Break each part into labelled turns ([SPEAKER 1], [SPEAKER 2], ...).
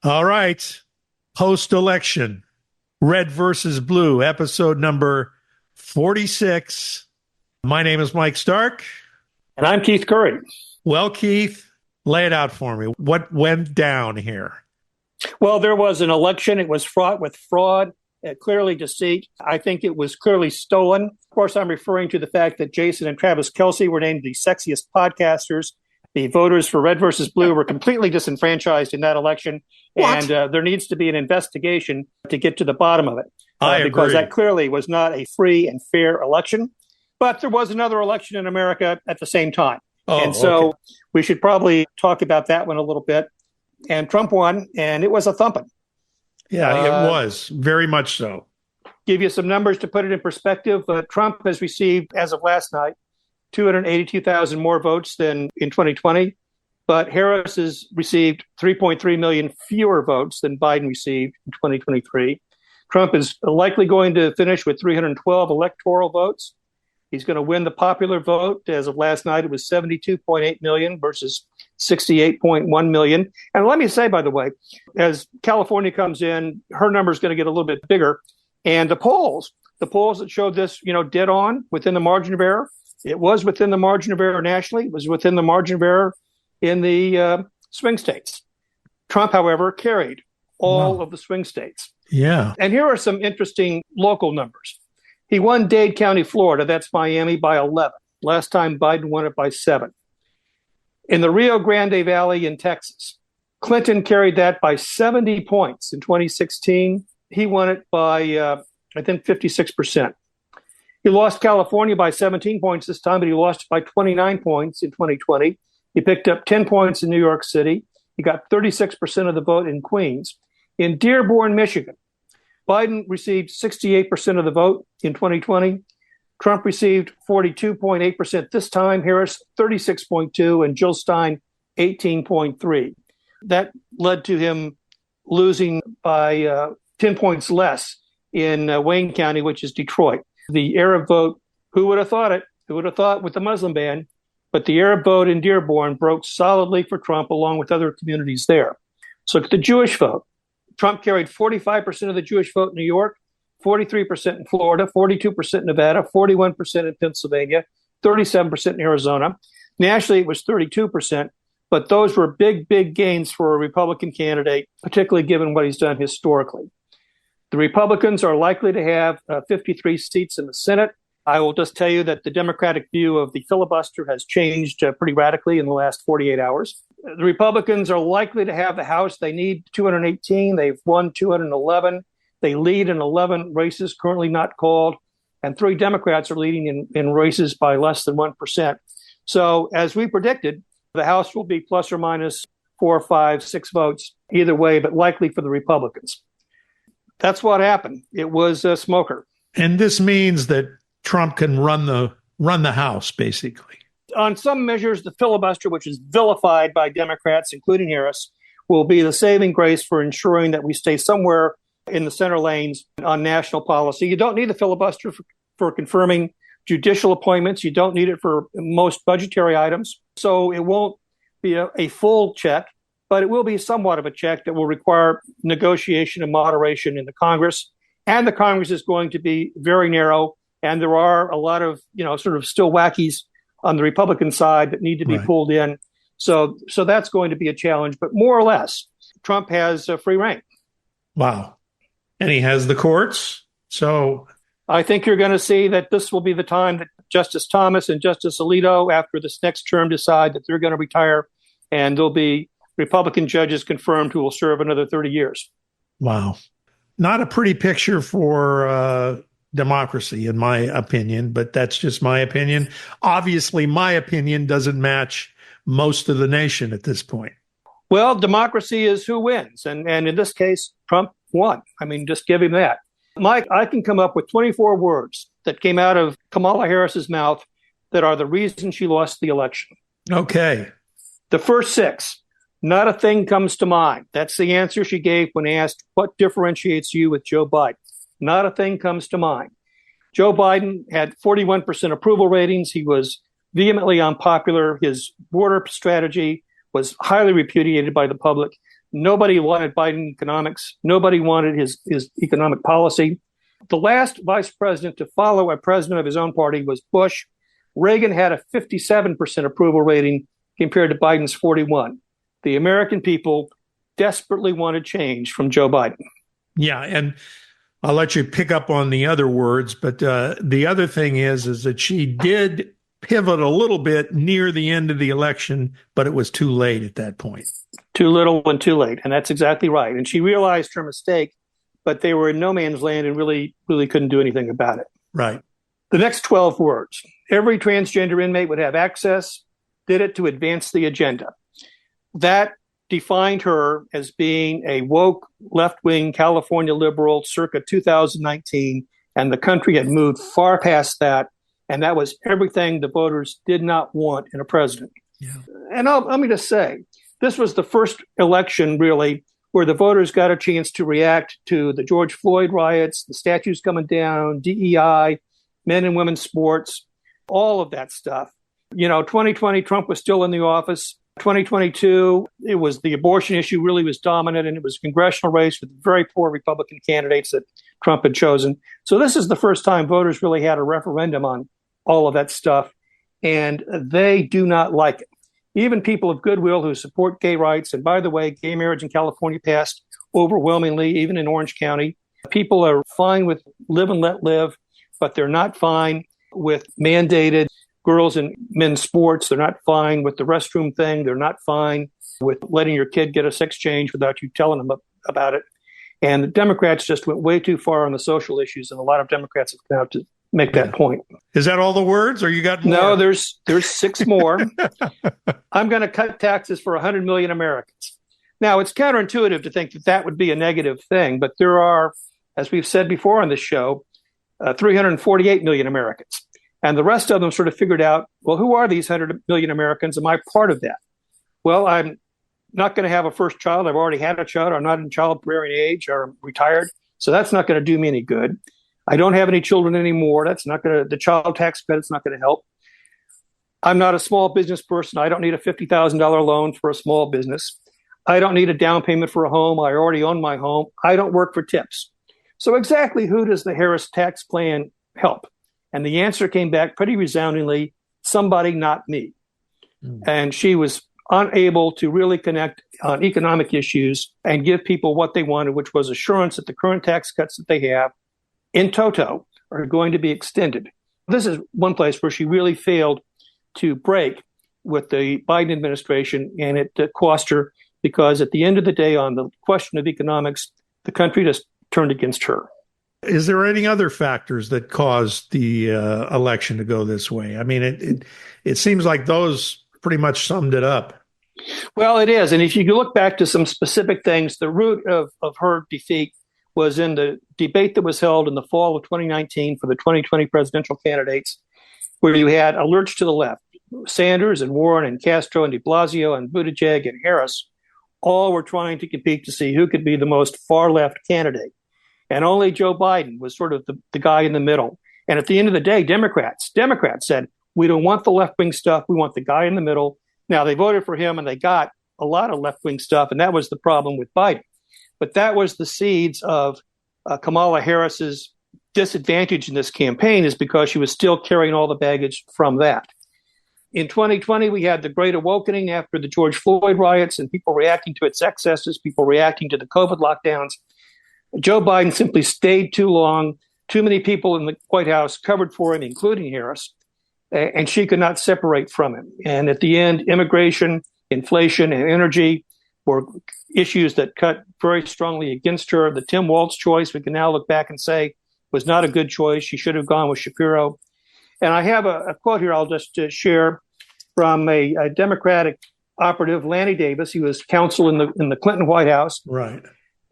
[SPEAKER 1] All right. Post-election, Red versus Blue, episode number 46. My name is Mike Stark.
[SPEAKER 2] And I'm Keith Curry.
[SPEAKER 1] Well, Keith, lay it out for me. What went down here?
[SPEAKER 2] Well, there was an election. It was fraught with fraud, clearly deceit. I think it was clearly stolen. Of course, I'm referring to the fact that Jason and Travis Kelce were named the sexiest podcasters. The voters for Red versus Blue were completely disenfranchised in that election.
[SPEAKER 1] What?
[SPEAKER 2] And there needs to be an investigation to get to the bottom of it.
[SPEAKER 1] I agree.
[SPEAKER 2] Because that clearly was not a free and fair election. But there was another election in America at the same time. So we should probably talk about that one a little bit. And Trump won, and it was a thumping.
[SPEAKER 1] Yeah, it was. Very much so.
[SPEAKER 2] Give you some numbers to put it in perspective. Trump has received, as of last night, 282,000 more votes than in 2020. But Harris has received 3.3 million fewer votes than Biden received in 2023. Trump is likely going to finish with 312 electoral votes. He's going to win the popular vote. As of last night, it was 72.8 million versus 68.1 million. And let me say, by the way, as California comes in, her number is going to get a little bit bigger. And the polls that showed this, dead on within the margin of error, it was within the margin of error nationally. It was within the margin of error in the swing states. Trump, however, carried all of the swing states.
[SPEAKER 1] Yeah.
[SPEAKER 2] And here are some interesting local numbers. He won Dade County, Florida. That's Miami, by 11. Last time Biden won it by 7. In the Rio Grande Valley in Texas, Clinton carried that by 70 points in 2016. He won it by, I think, 56%. He lost California by 17 points this time, but he lost it by 29 points in 2020. He picked up 10 points in New York City. He got 36% of the vote in Queens. In Dearborn, Michigan, Biden received 68% of the vote in 2020. Trump received 42.8% this time, Harris 36.2%, and Jill Stein 18.3%. That led to him losing by 10 points less in Wayne County, which is Detroit. The Arab vote, who would have thought it? Who would have thought with the Muslim ban? But the Arab vote in Dearborn broke solidly for Trump along with other communities there. So look at the Jewish vote. Trump carried 45% of the Jewish vote in New York, 43% in Florida, 42% in Nevada, 41% in Pennsylvania, 37% in Arizona. Nationally, it was 32%, but those were big, big gains for a Republican candidate, particularly given what he's done historically. The Republicans are likely to have 53 seats in the Senate. I will just tell you that the Democratic view of the filibuster has changed pretty radically in the last 48 hours. The Republicans are likely to have the House. They need 218. They've won 211. They lead in 11 races currently not called, and 3 Democrats are leading in races by less than 1%. So as we predicted, the House will be plus or minus 4, 5, 6 votes either way, but likely for the Republicans. That's what happened. It was a smoker.
[SPEAKER 1] And this means that Trump can run the House, basically.
[SPEAKER 2] On some measures, the filibuster, which is vilified by Democrats, including Harris, will be the saving grace for ensuring that we stay somewhere in the center lanes on national policy. You don't need the filibuster for confirming judicial appointments. You don't need it for most budgetary items. So it won't be a full check, but it will be somewhat of a check that will require negotiation and moderation in the Congress. And the Congress is going to be very narrow. And there are a lot of, sort of still wackies on the Republican side that need to be pulled in. So that's going to be a challenge. But more or less, Trump has free reign.
[SPEAKER 1] Wow. And he has the courts. So
[SPEAKER 2] I think you're going to see that this will be the time that Justice Thomas and Justice Alito, after this next term, decide that they're going to retire. And there'll be Republican judges confirmed who will serve another 30 years.
[SPEAKER 1] Wow. Not a pretty picture for democracy, in my opinion, but that's just my opinion. Obviously, my opinion doesn't match most of the nation at this point.
[SPEAKER 2] Well, democracy is who wins. And in this case, Trump won. I mean, just give him that. Mike, I can come up with 24 words that came out of Kamala Harris's mouth that are the reason she lost the election.
[SPEAKER 1] Okay.
[SPEAKER 2] The first 6, not a thing comes to mind. That's the answer she gave when asked, what differentiates you with Joe Biden? Not a thing comes to mind. Joe Biden had 41% approval ratings. He was vehemently unpopular. His border strategy was highly repudiated by the public. Nobody wanted Biden economics. Nobody wanted his economic policy. The last vice president to follow a president of his own party was Bush. Reagan had a 57% approval rating compared to Biden's 41. The American people desperately wanted change from Joe Biden.
[SPEAKER 1] Yeah, and I'll let you pick up on the other words, but the other thing is that she did pivot a little bit near the end of the election, but it was too late at that point.
[SPEAKER 2] Too little and too late, and that's exactly right. And she realized her mistake, but they were in no man's land and really couldn't do anything about it.
[SPEAKER 1] Right.
[SPEAKER 2] The next 12 words. Every transgender inmate would have access, did it to advance the agenda. That defined her as being a woke, left-wing California liberal circa 2019, and the country had moved far past that, and that was everything the voters did not want in a president.
[SPEAKER 1] Yeah.
[SPEAKER 2] And let me just say, this was the first election, really, where the voters got a chance to react to the George Floyd riots, the statues coming down, DEI, men and women's sports, all of that stuff. 2020, Trump was still in the office. 2022, it was the abortion issue really was dominant, and it was a congressional race with very poor Republican candidates that Trump had chosen. So this is the first time voters really had a referendum on all of that stuff, and they do not like it. Even people of goodwill who support gay rights, and by the way, gay marriage in California passed overwhelmingly, even in Orange County. People are fine with live and let live, but they're not fine with mandated girls and men's sports. They're not fine with the restroom thing. They're not fine with letting your kid get a sex change without you telling them about it. And the Democrats just went way too far on the social issues, and a lot of Democrats have come out to make that point.
[SPEAKER 1] Is that all the words, or you got more?
[SPEAKER 2] No, there's 6 more. I'm going to cut taxes for 100 million Americans. Now, it's counterintuitive to think that that would be a negative thing, but there are, as we've said before on this show, 348 million Americans. And the rest of them sort of figured out, well, who are these 100 million Americans? Am I part of that? Well, I'm not going to have a first child. I've already had a child. I'm not in childbearing age or I'm retired. So that's not going to do me any good. I don't have any children anymore. The child tax credit's not going to help. I'm not a small business person. I don't need a $50,000 loan for a small business. I don't need a down payment for a home. I already own my home. I don't work for tips. So exactly who does the Harris tax plan help? And the answer came back pretty resoundingly, somebody not me. And she was unable to really connect on economic issues and give people what they wanted, which was assurance that the current tax cuts that they have in toto are going to be extended. This is one place where she really failed to break with the Biden administration, and it cost her because at the end of the day, on the question of economics, the country just turned against her.
[SPEAKER 1] Is there any other factors that caused the election to go this way? I mean, it seems like those pretty much summed it up.
[SPEAKER 2] Well, it is. And if you look back to some specific things, the root of her defeat was in the debate that was held in the fall of 2019 for the 2020 presidential candidates, where you had a lurch to the left. Sanders and Warren and Castro and de Blasio and Buttigieg and Harris all were trying to compete to see who could be the most far-left candidate. And only Joe Biden was sort of the guy in the middle. And at the end of the day, Democrats said, we don't want the left-wing stuff. We want the guy in the middle. Now, they voted for him and they got a lot of left-wing stuff. And that was the problem with Biden. But that was the seeds of Kamala Harris's disadvantage in this campaign, is because she was still carrying all the baggage from that. In 2020, we had the Great Awakening after the George Floyd riots and people reacting to its excesses, people reacting to the COVID lockdowns. Joe Biden simply stayed too long. Too many people in the White House covered for him, including Harris, and she could not separate from him. And at the end, immigration, inflation, and energy were issues that cut very strongly against her. The Tim Walz choice, we can now look back and say, was not a good choice. She should have gone with Shapiro. And I have a quote here I'll just share from a Democratic operative, Lanny Davis. He was counsel in the Clinton White House.
[SPEAKER 1] Right.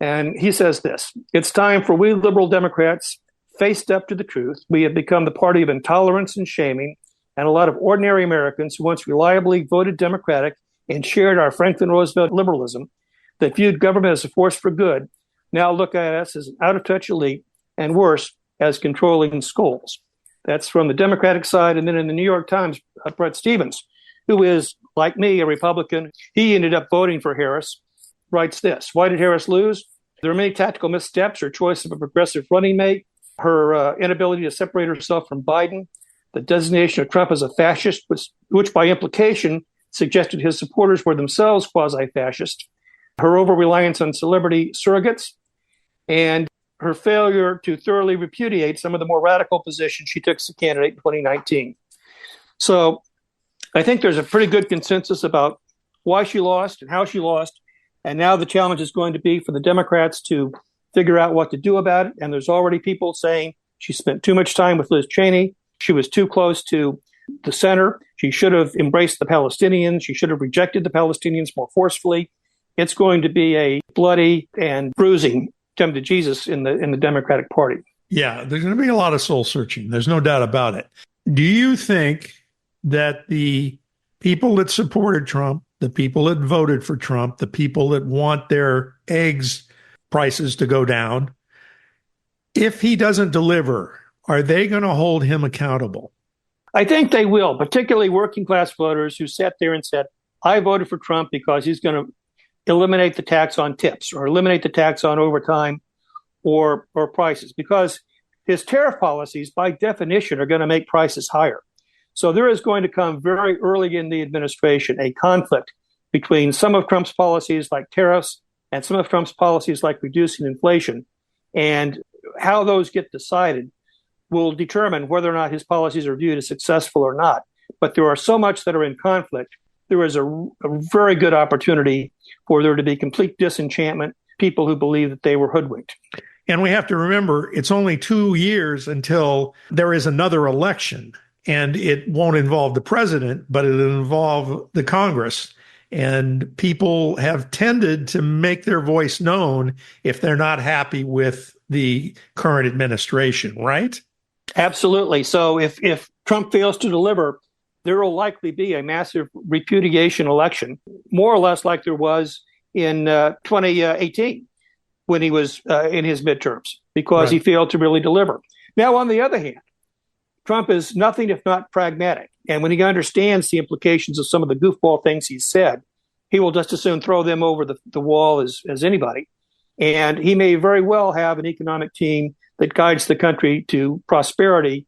[SPEAKER 2] And he says this: it's time for we liberal Democrats faced up to the truth. We have become the party of intolerance and shaming, and a lot of ordinary Americans who once reliably voted Democratic and shared our Franklin Roosevelt liberalism that viewed government as a force for good now look at us as an out-of-touch elite and worse, as controlling skulls. That's from the Democratic side. And then in the New York Times, Bret Stephens, who is, like me, a Republican, he ended up voting for Harris. writes this: why did Harris lose? There are many tactical missteps, her choice of a progressive running mate, her inability to separate herself from Biden, the designation of Trump as a fascist, which by implication suggested his supporters were themselves quasi-fascist, her over-reliance on celebrity surrogates, and her failure to thoroughly repudiate some of the more radical positions she took as a candidate in 2019. So I think there's a pretty good consensus about why she lost and how she lost. And now the challenge is going to be for the Democrats to figure out what to do about it. And there's already people saying she spent too much time with Liz Cheney. She was too close to the center. She should have embraced the Palestinians. She should have rejected the Palestinians more forcefully. It's going to be a bloody and bruising come to Jesus in the Democratic Party.
[SPEAKER 1] Yeah, there's going to be a lot of soul searching. There's no doubt about it. Do you think that the people that supported Trump, the people that voted for Trump, the people that want their eggs prices to go down, if he doesn't deliver, are they going to hold him accountable?
[SPEAKER 2] I think they will, particularly working class voters who sat there and said, I voted for Trump because he's going to eliminate the tax on tips or eliminate the tax on overtime or prices, because his tariff policies by definition are going to make prices higher. So there is going to come very early in the administration a conflict between some of Trump's policies like tariffs and some of Trump's policies like reducing inflation. And how those get decided will determine whether or not his policies are viewed as successful or not. But there are so much that are in conflict. There is a very good opportunity for there to be complete disenchantment, people who believe that they were hoodwinked.
[SPEAKER 1] And we have to remember, it's only 2 years until there is another election. And it won't involve the president, but it'll involve the Congress. And people have tended to make their voice known if they're not happy with the current administration, right?
[SPEAKER 2] Absolutely. So if Trump fails to deliver, there will likely be a massive repudiation election, more or less like there was in 2018 when he was in his midterms, because he failed to really deliver. Now, on the other hand, Trump is nothing if not pragmatic. And when he understands the implications of some of the goofball things he said, he will just as soon throw them over the wall as anybody. And he may very well have an economic team that guides the country to prosperity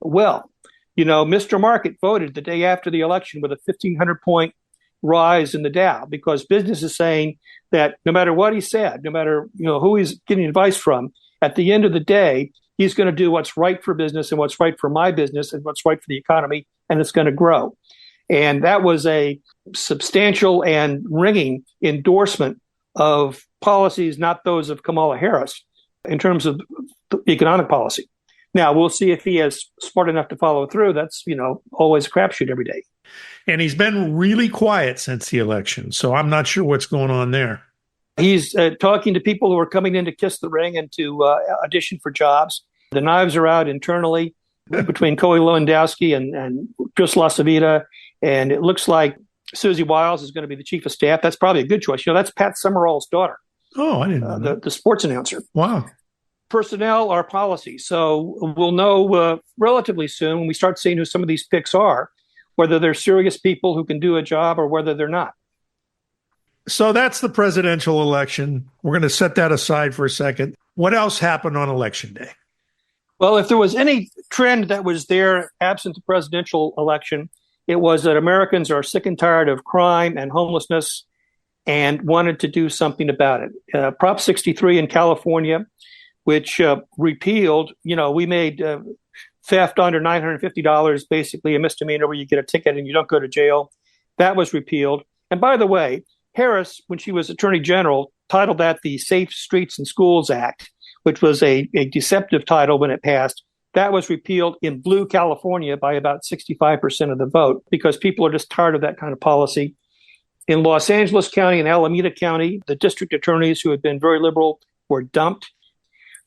[SPEAKER 2] well. You know, Mr. Market voted the day after the election with a 1,500-point rise in the Dow, because business is saying that no matter what he said, no matter who he's getting advice from, at the end of the day, he's going to do what's right for business and what's right for my business and what's right for the economy, and it's going to grow. And that was a substantial and ringing endorsement of policies, not those of Kamala Harris, in terms of economic policy. Now, we'll see if he is smart enough to follow through. That's, always a crapshoot every day.
[SPEAKER 1] And he's been really quiet since the election, so I'm not sure what's going on there.
[SPEAKER 2] He's talking to people who are coming in to kiss the ring and to audition for jobs. The knives are out internally between Corey Lewandowski and Chris LaCivita, and it looks like Susie Wiles is going to be the chief of staff. That's probably a good choice. That's Pat Summerall's daughter.
[SPEAKER 1] Oh, I didn't know that.
[SPEAKER 2] The sports announcer.
[SPEAKER 1] Wow.
[SPEAKER 2] Personnel are policy. So we'll know relatively soon when we start seeing who some of these picks are, whether they're serious people who can do a job or whether they're not.
[SPEAKER 1] So that's the presidential election. We're going to set that aside for a second. What else happened on Election Day?
[SPEAKER 2] Well, if there was any trend that was there absent the presidential election, it was that Americans are sick and tired of crime and homelessness and wanted to do something about it. Prop 63 in California, which repealed, we made theft under $950 basically a misdemeanor where you get a ticket and you don't go to jail. That was repealed. And by the way, Harris, when she was Attorney General, titled that the Safe Streets and Schools Act, which was a deceptive title when it passed. That was repealed in blue California by about 65% of the vote because people are just tired of that kind of policy. In Los Angeles County and Alameda County, the district attorneys who had been very liberal were dumped.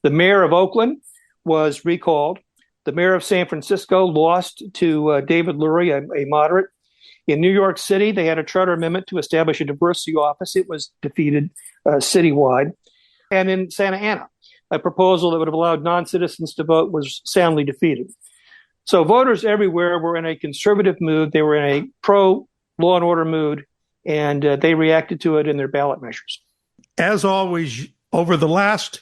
[SPEAKER 2] The mayor of Oakland was recalled. The mayor of San Francisco lost to David Lurie, a moderate. In New York City, they had a charter amendment to establish a diversity office. It was defeated citywide. And in Santa Ana, a proposal that would have allowed non-citizens to vote was soundly defeated. So voters everywhere were in a conservative mood. They were in a pro-law and order mood, and they reacted to it in their ballot measures.
[SPEAKER 1] as always, over the last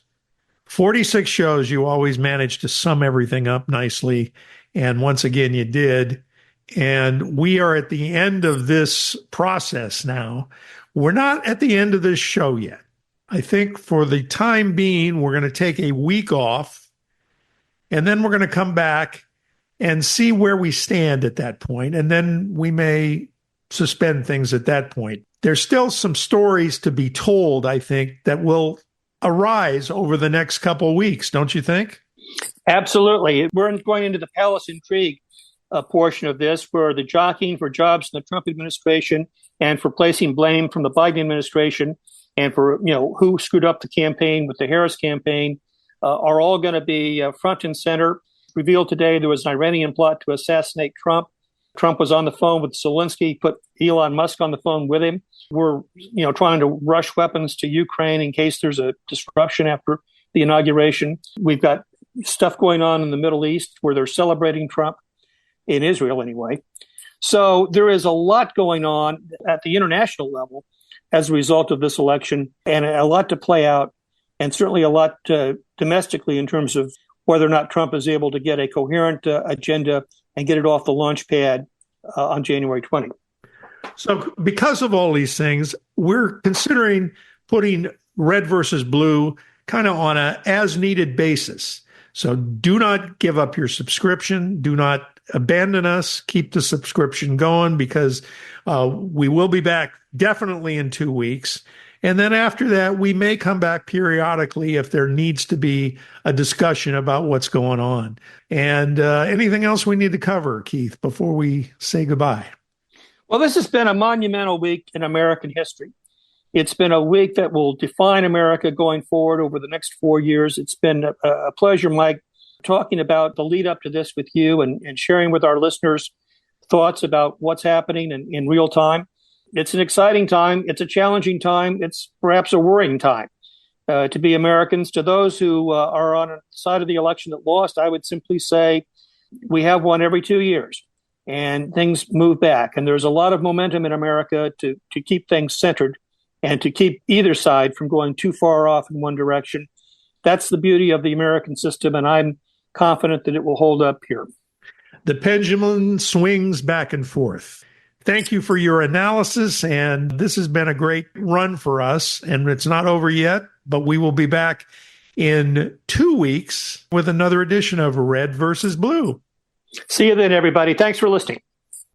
[SPEAKER 1] 46 shows, you always managed to sum everything up nicely. And once again, you did. And we are at the end of this process now. We're not at the end of this show yet. I think for the time being, we're going to take a week off, and then we're going to come back and see where we stand at that point. And then we may suspend things at that point. There's still some stories to be told, I think, that will arise over the next couple of weeks, don't you think?
[SPEAKER 2] Absolutely. We're going into the palace intrigue portion of this, where the jockeying for jobs in the Trump administration and for placing blame from the Biden administration and for who screwed up the campaign with the Harris campaign are all going to be front and center. Revealed today there was an Iranian plot to assassinate Trump. Trump was on the phone with Zelensky, put Elon Musk on the phone with him. We're trying to rush weapons to Ukraine in case there's a disruption after the inauguration. We've got stuff going on in the Middle East where they're celebrating Trump, in Israel anyway. So there is a lot going on at the international level as a result of this election, and a lot to play out, and certainly a lot domestically in terms of whether or not Trump is able to get a coherent agenda and get it off the launch pad on January 20.
[SPEAKER 1] So because of all these things, we're considering putting red versus blue kind of on a as-needed basis. So do not give up your subscription. Do not abandon us. Keep the subscription going, because we will be back definitely in 2 weeks. And then after that, we may come back periodically if there needs to be a discussion about what's going on. And anything else we need to cover, Keith, before we say goodbye?
[SPEAKER 2] Well, this has been a monumental week in American history. It's been a week that will define America going forward over the next 4 years. It's been a pleasure, Mike, talking about the lead up to this with you and sharing with our listeners thoughts about what's happening in real time. It's an exciting time. It's a challenging time. It's perhaps a worrying time to be Americans. To those who are on the side of the election that lost, I would simply say we have one every 2 years, and things move back. And there's a lot of momentum in America to keep things centered and to keep either side from going too far off in one direction. That's the beauty of the American system, and I'm confident that it will hold up here.
[SPEAKER 1] The pendulum swings back and forth. Thank you for your analysis, and this has been a great run for us, and it's not over yet, but we will be back in 2 weeks with another edition of Red versus Blue.
[SPEAKER 2] See you then, everybody. Thanks for listening.